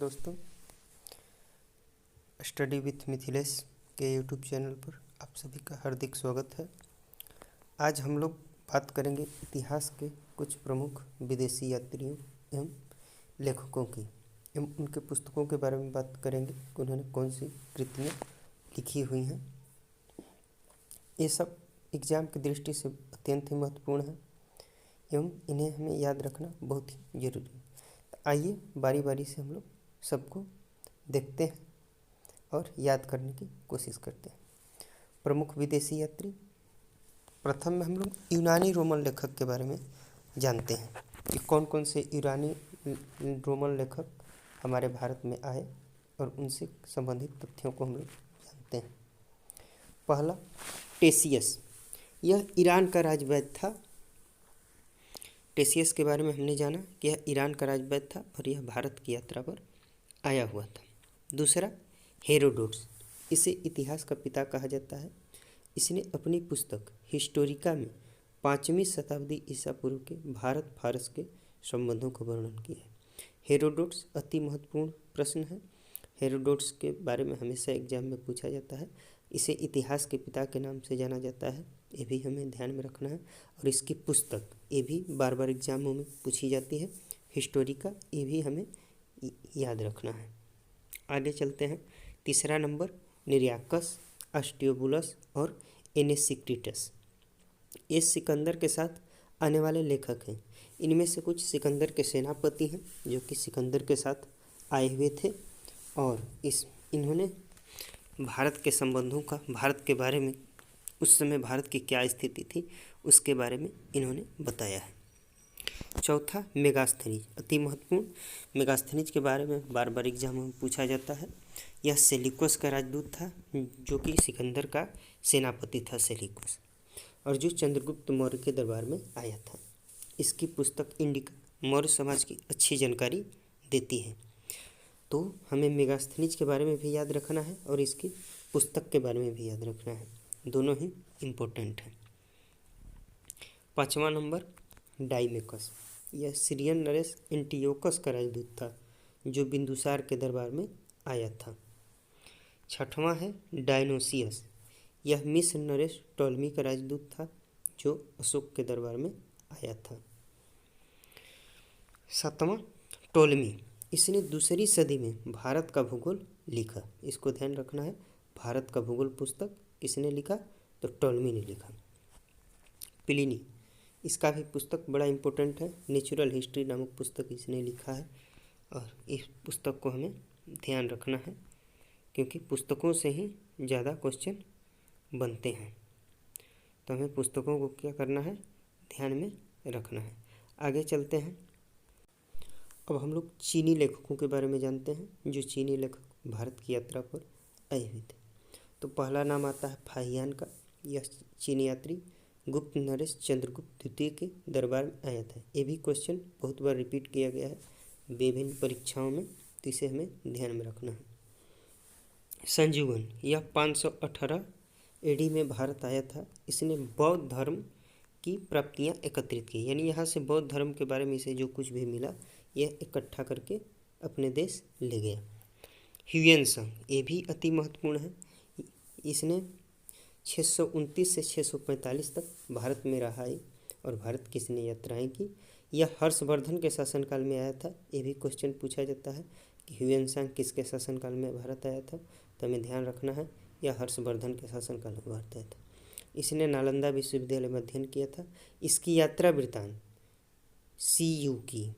दोस्तों, study with Mithilesh के YouTube channel पर आप सभी का हार्दिक स्वागत है। आज हम लोग बात करेंगे इतिहास के कुछ प्रमुख विदेशी यात्रियों एवं लेखकों की एवं उनके पुस्तकों के बारे में बात करेंगे कि उन्होंने कौन सी कृतियाँ लिखी हुई हैं। ये सब एग्ज़ाम की दृष्टि से अत्यंत ही महत्वपूर्ण है एवं इन्हें हमें याद रखना बहुत ही ज़रूरी है। आइए बारी बारी से हम लोग सबको देखते हैं और याद करने की कोशिश करते हैं। प्रमुख विदेशी यात्री, प्रथम में हम लोग यूनानी रोमन लेखक के बारे में जानते हैं कि कौन कौन से यूनानी रोमन लेखक हमारे भारत में आए और उनसे संबंधित तथ्यों को हम लोग जानते हैं। पहला, टेसियस, यह ईरान का राजवैद्य था। टेसियस के बारे में हमने जाना कि यह ईरान का राजवैद्य था और यह भारत की यात्रा पर आया हुआ था। दूसरा, हेरोडोटस, इसे इतिहास का पिता कहा जाता है। इसने अपनी पुस्तक हिस्टोरिका में 5वीं शताब्दी ईसा पूर्व के भारत फारस के संबंधों का वर्णन किया है। हेरोडोटस अति महत्वपूर्ण प्रश्न है। हेरोडोटस के बारे में हमेशा एग्जाम में पूछा जाता है। इसे इतिहास के पिता के नाम से जाना जाता है, ये भी हमें ध्यान में रखना है। और इसकी पुस्तक ये भी बार बार एग्जामों में पूछी जाती है, हिस्टोरिका, ये भी हमें याद रखना है। आगे चलते हैं। तीसरा नंबर, निरियाकस, अस्टियोबुलस और एनेसिक्रिटस, ये सिकंदर के साथ आने वाले लेखक हैं। इनमें से कुछ सिकंदर के सेनापति हैं जो कि सिकंदर के साथ आए हुए थे और इन्होंने भारत के संबंधों का, भारत के बारे में, उस समय भारत की क्या स्थिति थी उसके बारे में इन्होंने बताया है। चौथा, मेगास्थनीज, अति महत्वपूर्ण। मेगास्थनीज के बारे में बार बार एग्जाम में पूछा जाता है। यह सेल्यूकस का राजदूत था जो कि सिकंदर का सेनापति था सेल्यूकस, और जो चंद्रगुप्त मौर्य के दरबार में आया था। इसकी पुस्तक इंडिका मौर्य समाज की अच्छी जानकारी देती है। तो हमें मेगास्थनीज के बारे में भी याद रखना है और इसकी पुस्तक के बारे में भी याद रखना है, दोनों ही इम्पोर्टेंट हैं। 5वां नंबर, डाइमेकस, यह सीरियन नरेश एंटियोकस का राजदूत था जो बिंदुसार के दरबार में आया था। 6वां है डायनोसियस, यह मिस्र नरेश टॉलमी का राजदूत था जो अशोक के दरबार में आया था। 7वां, टॉलमी, इसने 2री सदी में भारत का भूगोल लिखा। इसको ध्यान रखना है, भारत का भूगोल पुस्तक किसने लिखा? तो टॉलमी ने लिखा। प्लिनी, इसका भी पुस्तक बड़ा इम्पोर्टेंट है, नेचुरल हिस्ट्री नामक पुस्तक इसने लिखा है और इस पुस्तक को हमें ध्यान रखना है क्योंकि पुस्तकों से ही ज़्यादा क्वेश्चन बनते हैं। तो हमें पुस्तकों को क्या करना है, ध्यान में रखना है। आगे चलते हैं। अब हम लोग चीनी लेखकों के बारे में जानते हैं जो चीनी लेखक भारत की यात्रा पर आए हुए थे। तो पहला नाम आता है फाहियान का। यह चीनी यात्री गुप्त नरेश चंद्रगुप्त द्वितीय के दरबार में आया था। ये भी क्वेश्चन बहुत बार रिपीट किया गया है विभिन्न परीक्षाओं में, तो इसे हमें ध्यान में रखना है। संजीवन, यह 518 एडी में भारत आया था। इसने बौद्ध धर्म की प्राप्तियां एकत्रित की, यानी यहाँ से बौद्ध धर्म के बारे में इसे जो कुछ भी मिला यह इकट्ठा करके अपने देश ले गया। ह्यूएनसांग, ये भी अति महत्वपूर्ण है। इसने 629 से 645 तक भारत में रहा है और भारत की इसने यात्राएं की। यह हर्षवर्धन के शासनकाल में आया था। ये भी क्वेश्चन पूछा जाता है कि ह्यूएनसांग किसके शासनकाल में भारत आया था, तो हमें ध्यान रखना है यह हर्षवर्धन के शासनकाल में भारत आया था। इसने नालंदा विश्वविद्यालय में अध्ययन किया था। इसकी यात्रा वृत्तांत सीयू की,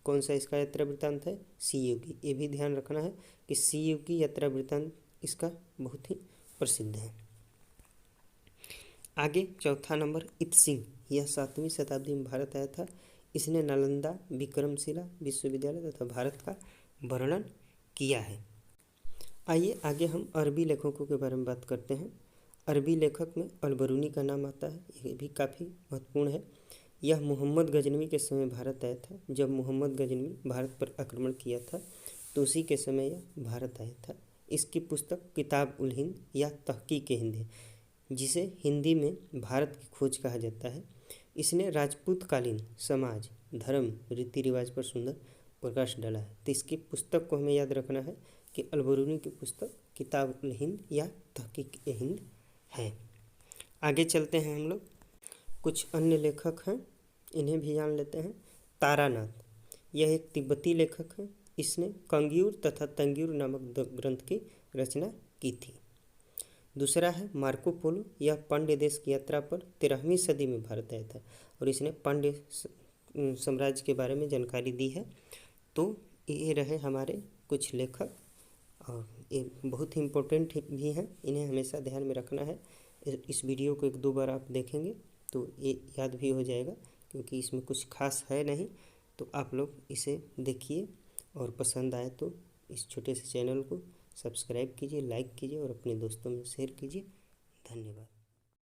कौन सा इसका यात्रा वृत्तांत है? सीयू की। ये भी ध्यान रखना है कि सीयू की यात्रा वृत्तांत इसका बहुत ही प्रसिद्ध है। आगे चौथा नंबर, इत्सिंग, यह 7वीं शताब्दी में भारत आया था। इसने नालंदा विक्रमशिला विश्वविद्यालय तथा भारत का वर्णन किया है। आइए आगे हम अरबी लेखकों के बारे में बात करते हैं। अरबी लेखक में अलबरूनी का नाम आता है, ये भी काफ़ी महत्वपूर्ण है। यह मोहम्मद गजनवी के समय भारत आया था। जब मोहम्मद गजनवी भारत पर आक्रमण किया था तो उसी के समय यह भारत आया था। इसकी पुस्तक किताब उल हिंद या तहकीक हिंद है, जिसे हिंदी में भारत की खोज कहा जाता है। इसने राजपूतकालीन समाज, धर्म, रीति रिवाज पर सुंदर प्रकाश डाला है। तो इसकी पुस्तक को हमें याद रखना है कि अलबरूनी की पुस्तक किताब हिंद या तहकीक हिंद है। आगे चलते हैं हम लोग, कुछ अन्य लेखक हैं, इन्हें भी जान लेते हैं। तारानाथ, यह एक तिब्बती लेखक है। इसने कंग्यूर तथा तंग्यूर नामक ग्रंथ की रचना की थी। दूसरा है मार्को पोलो, यह पांड्य देश की यात्रा पर 13वीं सदी में भारत आया था और इसने पांड्य साम्राज्य के बारे में जानकारी दी है। तो ये रहे हमारे कुछ लेखक, और ये बहुत ही इम्पोर्टेंट भी हैं, इन्हें हमेशा ध्यान में रखना है। इस वीडियो को 1-2 बार आप देखेंगे तो ये याद भी हो जाएगा, क्योंकि इसमें कुछ खास है नहीं। तो आप लोग इसे देखिए और पसंद आए तो इस छोटे से चैनल को सब्सक्राइब कीजिए, लाइक कीजिए और अपने दोस्तों में शेयर कीजिए। धन्यवाद।